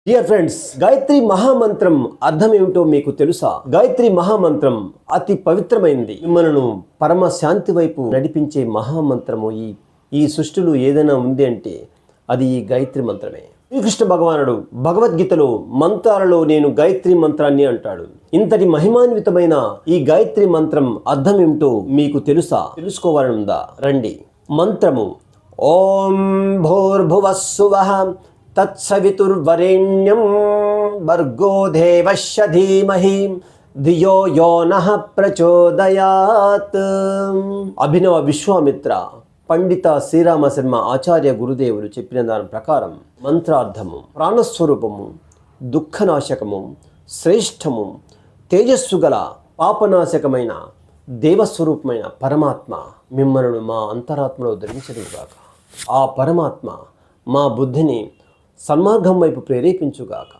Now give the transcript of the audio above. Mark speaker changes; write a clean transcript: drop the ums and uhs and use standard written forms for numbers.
Speaker 1: Dear friends, Gayatri మహామంత్రం అర్థం ఏమిటో మీకు తెలుసా? గాయత్రి మహామంత్రం అతి పవిత్రమైనది. మిమ్మల్ని పరమ శాంతి వైపు నడిపించే మహామంత్రము ఈ సృష్టిలో ఏదైనా ఉంది అంటే అది ఈ గాయత్రి మంత్రమే. శ్రీకృష్ణ భగవానుడు భగవద్గీతలో మంత్రాలలో నేను గాయత్రి మంత్రాన్ని అంటాడు. ఇంతటి మహిమాన్వితమైన ఈ గాయత్రి మంత్రం అర్థం ఏమిటో మీకు తెలుసా? తెలుసుకోవాలనుందా? రండి. మంత్రము ఓం భూర్భువస్సువః తత్సవితుర్వరేణ్యం భర్గో దేవస్య ధీమహి ధియో యో నః ప్రచోదయాత్. అభినవ విశ్వామిత్ర పండిత శ్రీరామ శర్మ ఆచార్య గురుదేవులు చెప్పిన దాని ప్రకారం మంత్రార్థము ప్రాణస్వరూపము, దుఃఖనాశకము, శ్రేష్టము, తేజస్సు గల పాపనాశకమైన దేవస్వరూపమైన పరమాత్మ మిమ్మల్ని మా అంతరాత్మలో ధరించదుగాక. ఆ పరమాత్మ మా బుద్ధిని సన్మార్గం వైపు ప్రేరేపించుగాక.